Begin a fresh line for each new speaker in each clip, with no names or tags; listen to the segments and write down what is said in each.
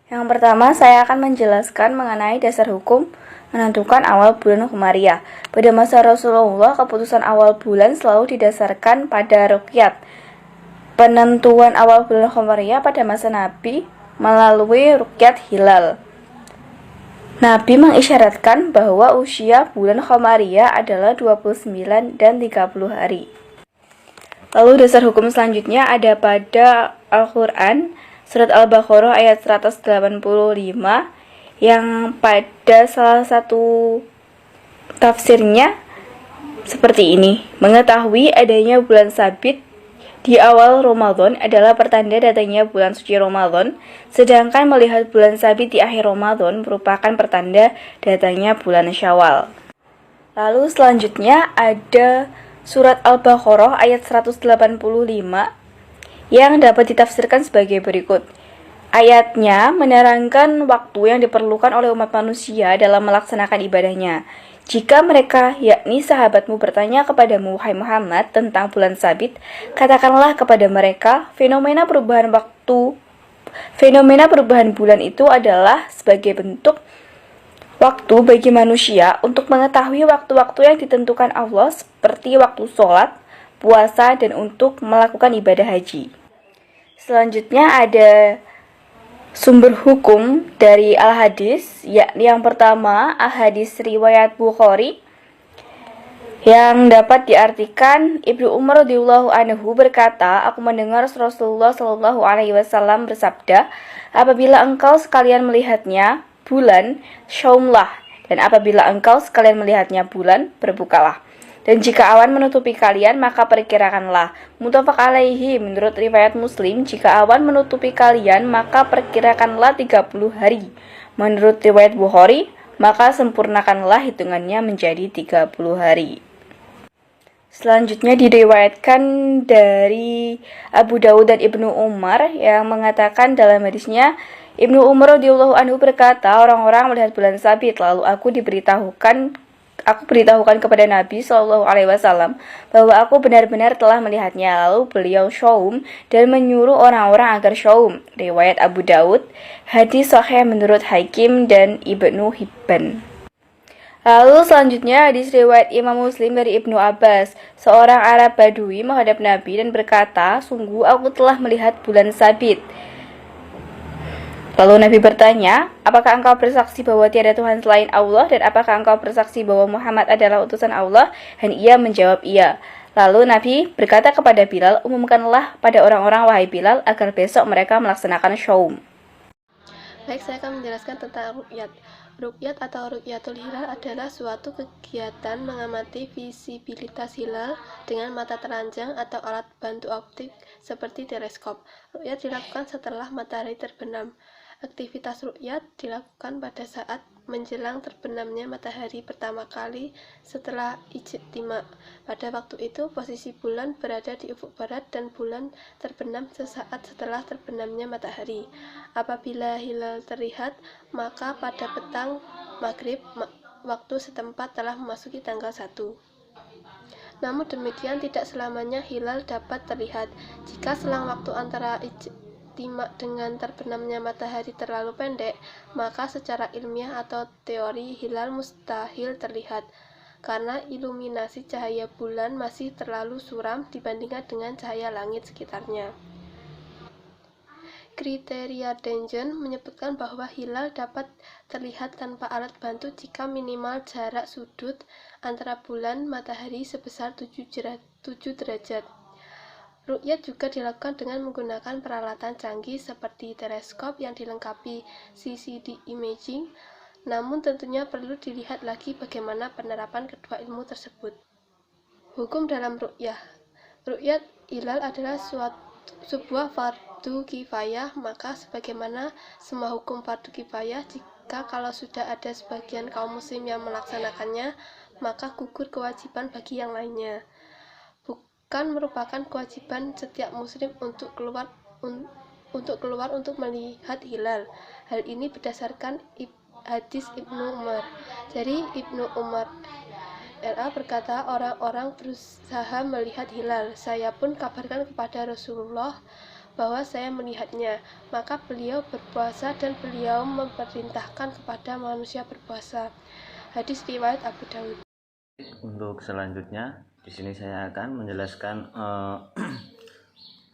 Yang pertama, saya akan menjelaskan mengenai dasar hukum menentukan awal bulan Qamariah. Pada masa Rasulullah, keputusan awal bulan selalu didasarkan pada ruqyat. Penentuan awal bulan Qamariah pada masa Nabi melalui ruqyat hilal. Nabi mengisyaratkan bahwa usia bulan Qamariah adalah 29 dan 30 hari. Lalu dasar hukum selanjutnya ada pada Al-Quran, surat Al-Baqarah ayat 185, yang pada salah satu tafsirnya seperti ini. Mengetahui adanya bulan sabit di awal Ramadan adalah pertanda datangnya bulan suci Ramadan, sedangkan melihat bulan sabit di akhir Ramadan merupakan pertanda datangnya bulan Syawal. Lalu selanjutnya ada surat Al-Baqarah ayat 185 yang dapat ditafsirkan sebagai berikut. Ayatnya menerangkan waktu yang diperlukan oleh umat manusia dalam melaksanakan ibadahnya. Jika mereka, yakni sahabatmu, bertanya kepadamu, wahai Muhammad, tentang bulan sabit, katakanlah kepada mereka, fenomena perubahan bulan itu adalah sebagai bentuk waktu bagi manusia untuk mengetahui waktu-waktu yang ditentukan Allah seperti waktu sholat, puasa, dan untuk melakukan ibadah haji. Selanjutnya ada sumber hukum dari Al-Hadis, yakni yang pertama Al-Hadis riwayat Bukhari yang dapat diartikan Ibnu Umar radhiyallahu anhu berkata, aku mendengar Rasulullah shallallahu alaihi wasallam bersabda, apabila engkau sekalian melihatnya bulan, syaumlah, dan apabila engkau sekalian melihatnya bulan, berbukalah. Dan jika awan menutupi kalian, maka perkirakanlah. Muttafaq alaihi, menurut riwayat Muslim, jika awan menutupi kalian, maka perkirakanlah 30 hari. Menurut riwayat Bukhari, maka sempurnakanlah hitungannya menjadi 30 hari. Selanjutnya diriwayatkan dari Abu Dawud dan Ibnu Umar yang mengatakan dalam hadisnya, Ibnu Umar radhiyallahu anhu berkata, orang-orang melihat bulan sabit, lalu aku beritahukan kepada Nabi Shallallahu Alaihi Wasallam bahwa aku benar-benar telah melihatnya. Lalu beliau syaum dan menyuruh orang-orang agar syaum. Riwayat Abu Dawud, hadis sahih menurut Hakim dan Ibnu Hibban. Lalu selanjutnya hadis riwayat Imam Muslim dari Ibnu Abbas. Seorang Arab Badui menghadap Nabi dan berkata, sungguh aku telah melihat bulan sabit. Lalu Nabi bertanya, apakah engkau bersaksi bahwa tiada Tuhan selain Allah, dan apakah engkau bersaksi bahwa Muhammad adalah utusan Allah? Dan ia menjawab iya. Lalu Nabi berkata kepada Bilal, umumkanlah pada orang-orang, wahai Bilal, agar besok mereka melaksanakan syaum.
Baik, saya akan menjelaskan tentang ruqyat. Ruqyat atau ruqyatul hilal adalah suatu kegiatan mengamati visibilitas hilal dengan mata telanjang atau alat bantu optik seperti teleskop. Ruqyat dilakukan setelah matahari terbenam. Aktivitas ruqyat dilakukan pada saat menjelang terbenamnya matahari pertama kali setelah ijtima. Pada waktu itu, posisi bulan berada di ufuk barat dan bulan terbenam sesaat setelah terbenamnya matahari. Apabila hilal terlihat, maka pada petang maghrib waktu setempat telah memasuki tanggal 1. Namun demikian, tidak selamanya hilal dapat terlihat. Jika selang waktu antara ijtima dengan terbenamnya matahari terlalu pendek, maka secara ilmiah atau teori hilal mustahil terlihat, karena iluminasi cahaya bulan masih terlalu suram dibandingkan dengan cahaya langit sekitarnya. Kriteria Danjon menyebutkan bahwa hilal dapat terlihat tanpa alat bantu jika minimal jarak sudut antara bulan matahari sebesar 7 derajat. Ruqyat juga dilakukan dengan menggunakan peralatan canggih seperti teleskop yang dilengkapi CCD imaging, namun tentunya perlu dilihat lagi bagaimana penerapan kedua ilmu tersebut. Hukum dalam ruqyah. Ruqyat hilal adalah sebuah fardu kifayah, maka sebagaimana semua hukum fardu kifayah, jika kalau sudah ada sebagian kaum muslim yang melaksanakannya, maka gugur kewajiban bagi yang lainnya. Bukan merupakan kewajiban setiap muslim untuk keluar untuk melihat hilal. Hal ini berdasarkan hadis Ibnu Umar. Jadi Ibnu Umar LA berkata, orang-orang berusaha melihat hilal. Saya pun kabarkan kepada Rasulullah bahwa saya melihatnya. Maka beliau berpuasa dan beliau memerintahkan kepada manusia berpuasa. Hadis riwayat Abu Dawud.
Untuk selanjutnya, di sini saya akan menjelaskan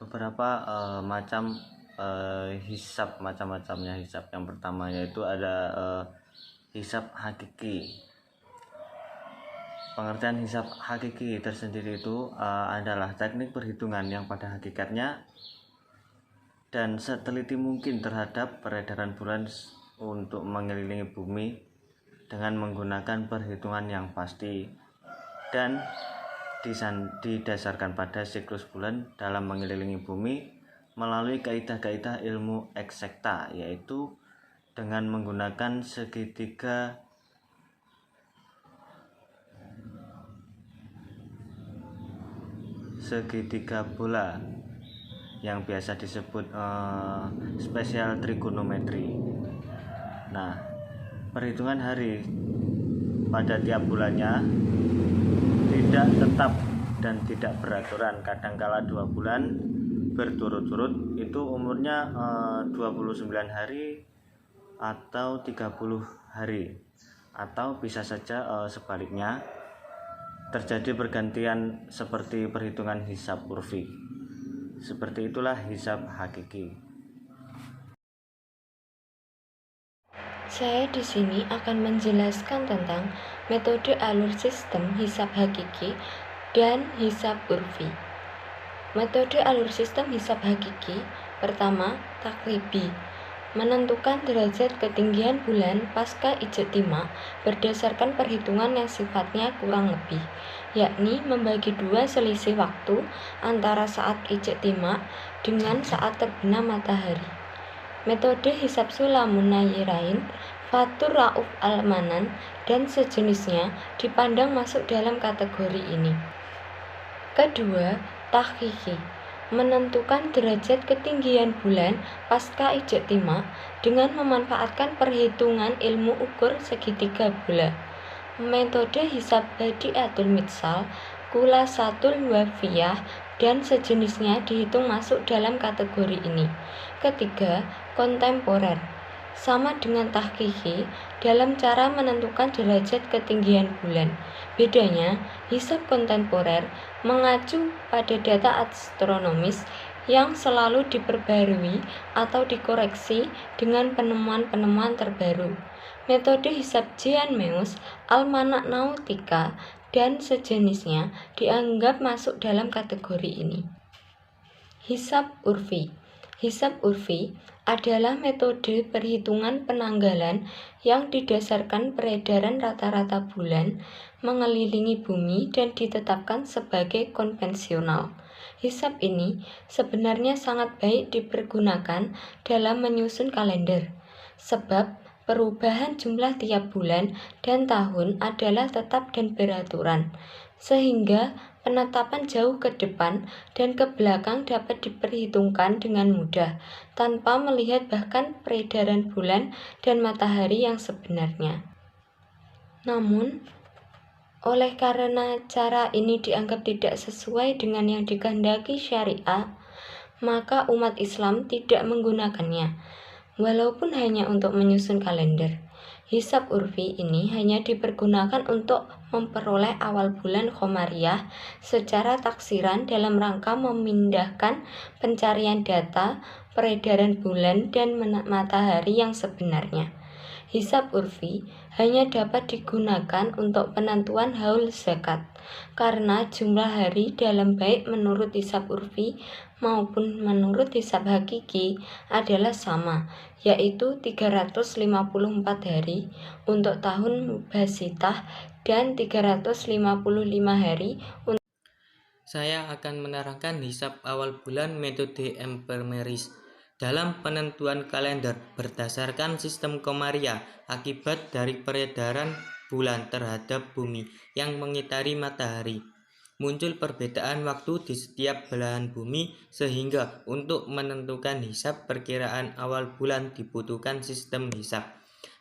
beberapa macam hisab, macam-macamnya hisab. Yang pertama yaitu ada hisab hakiki. Pengertian hisab hakiki tersendiri itu adalah teknik perhitungan yang pada hakikatnya dan seteliti mungkin terhadap peredaran bulan untuk mengelilingi bumi dengan menggunakan perhitungan yang pasti dan didasarkan pada siklus bulan dalam mengelilingi bumi melalui kaidah-kaidah ilmu eksekta, yaitu dengan menggunakan segitiga bola yang biasa disebut spesial trigonometri. Nah, perhitungan hari pada tiap bulannya tidak tetap dan tidak beraturan. Kadangkala 2 bulan berturut-turut itu umurnya 29 hari atau 30 hari, atau bisa saja sebaliknya terjadi pergantian seperti perhitungan hisab urfi. Seperti itulah hisab hakiki.
Saya di sini akan menjelaskan tentang metode alur sistem hisab hakiki dan hisab urfi. Metode alur sistem hisab hakiki pertama, takribi, menentukan derajat ketinggian bulan pasca ijtima berdasarkan perhitungan yang sifatnya kurang lebih, yakni membagi dua selisih waktu antara saat ijtima dengan saat terbenam matahari. Metode hisab Sulamun Nayyirain, Fatur Rauf Al-Manan, dan sejenisnya dipandang masuk dalam kategori ini. Kedua, tahqiqi, menentukan derajat ketinggian bulan pasca ijtima dengan memanfaatkan perhitungan ilmu ukur segitiga bola. Metode hisab Badiatul Mitsal, Khulasatul Wafiyah, dan sejenisnya dihitung masuk dalam kategori ini. Ketiga, kontemporer, sama dengan tahqiqi dalam cara menentukan derajat ketinggian bulan. Bedanya, hisab kontemporer mengacu pada data astronomis yang selalu diperbarui atau dikoreksi dengan penemuan-penemuan terbaru. Metode hisab Jean-Meus, Almanak Nautika, dan sejenisnya dianggap masuk dalam kategori ini. Hisab urfi. Hisab urfi adalah metode perhitungan penanggalan yang didasarkan peredaran rata-rata bulan mengelilingi bumi dan ditetapkan sebagai konvensional. Hisab ini sebenarnya sangat baik dipergunakan dalam menyusun kalender, sebab perubahan jumlah tiap bulan dan tahun adalah tetap dan beraturan, sehingga penetapan jauh ke depan dan ke belakang dapat diperhitungkan dengan mudah, tanpa melihat bahkan peredaran bulan dan matahari yang sebenarnya. Namun, oleh karena cara ini dianggap tidak sesuai dengan yang dikehendaki syariah, maka umat Islam tidak menggunakannya, walaupun hanya untuk menyusun kalender. Hisab urfi ini hanya dipergunakan untuk memperoleh awal bulan Qomariyah secara taksiran dalam rangka memindahkan pencarian data peredaran bulan dan matahari yang sebenarnya. Hisab urfi hanya dapat digunakan untuk penentuan haul zakat, karena jumlah hari dalam baik menurut hisab urfi maupun menurut hisab hakiki adalah sama, yaitu 354 hari untuk tahun mubasitah dan 355 hari untuk.
Saya akan menerangkan hisab awal bulan metode empiris dalam penentuan kalender berdasarkan sistem Qomariyah akibat dari peredaran bulan terhadap bumi yang mengitari matahari. Muncul perbedaan waktu di setiap belahan bumi sehingga untuk menentukan hisab perkiraan awal bulan dibutuhkan sistem hisab.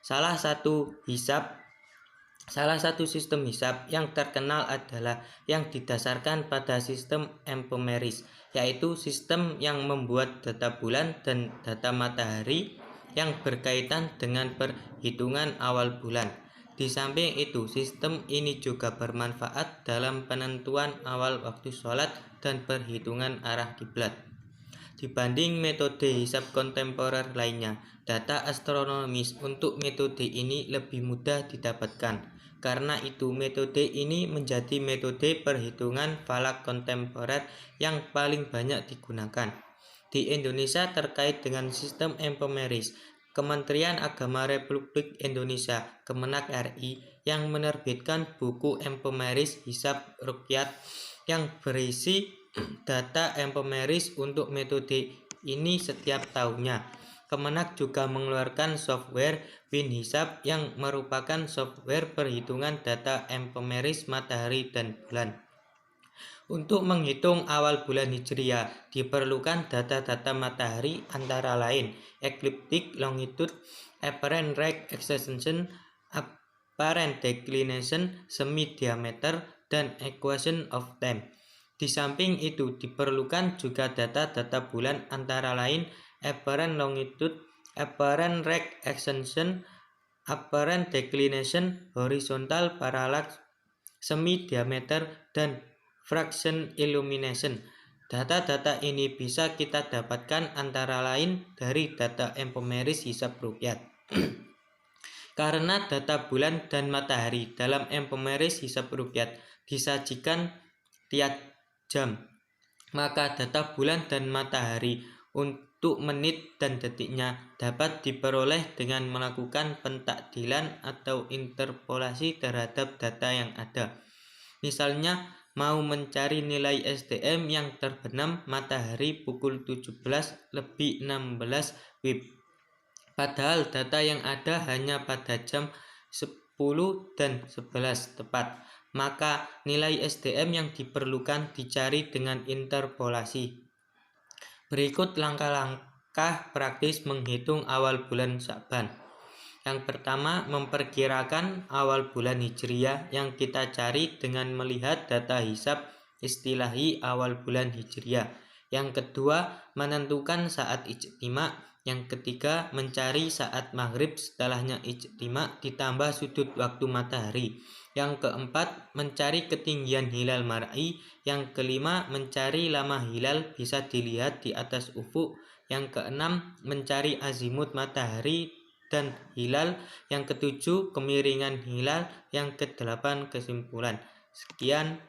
Salah satu hisab Salah satu sistem hisab yang terkenal adalah yang didasarkan pada sistem empiris, yaitu sistem yang membuat data bulan dan data matahari yang berkaitan dengan perhitungan awal bulan. Di samping itu, sistem ini juga bermanfaat dalam penentuan awal waktu sholat dan perhitungan arah kiblat. Dibanding metode hisab kontemporer lainnya, data astronomis untuk metode ini lebih mudah didapatkan. Karena itu, metode ini menjadi metode perhitungan falak kontemporer yang paling banyak digunakan. Di Indonesia terkait dengan sistem empiris, Kementerian Agama Republik Indonesia Kemenak RI yang menerbitkan buku empiris hisab ruqyat yang berisi data empiris untuk metode ini setiap tahunnya. Kemenak juga mengeluarkan software WinHisab yang merupakan software perhitungan data empiris matahari dan bulan. Untuk menghitung awal bulan Hijriah, diperlukan data-data matahari antara lain ecliptic longitude, apparent right extension, apparent declination, semi diameter, dan equation of time. Di samping itu, diperlukan juga data-data bulan antara lain apparent longitude, apparent right extension, apparent declination, horizontal parallax, semi diameter, dan fraction illumination. Data-data ini bisa kita dapatkan antara lain dari data empiris hisab ruqyat. Karena data bulan dan matahari dalam empiris hisab ruqyat disajikan tiap jam, maka data bulan dan matahari untuk menit dan detiknya dapat diperoleh dengan melakukan pentakdilan atau interpolasi terhadap data yang ada. Misalnya, mau mencari nilai SDM yang terbenam matahari pukul 17:16 WIB. Padahal data yang ada hanya pada jam 10 dan 11 tepat. Maka nilai SDM yang diperlukan dicari dengan interpolasi. Berikut langkah-langkah praktis menghitung awal bulan Sya'ban. Yang pertama, memperkirakan awal bulan Hijriah yang kita cari dengan melihat data hisab istilahi awal bulan Hijriah. Yang kedua, menentukan saat ijtima. Yang ketiga, mencari saat maghrib setelahnya ijtima ditambah sudut waktu matahari. Yang keempat, mencari ketinggian hilal mar'i. Yang kelima, mencari lama hilal bisa dilihat di atas ufuk. Yang keenam, mencari azimut matahari dan hilal. Yang ketujuh, kemiringan hilal. Yang kedelapan, kesimpulan. Sekian.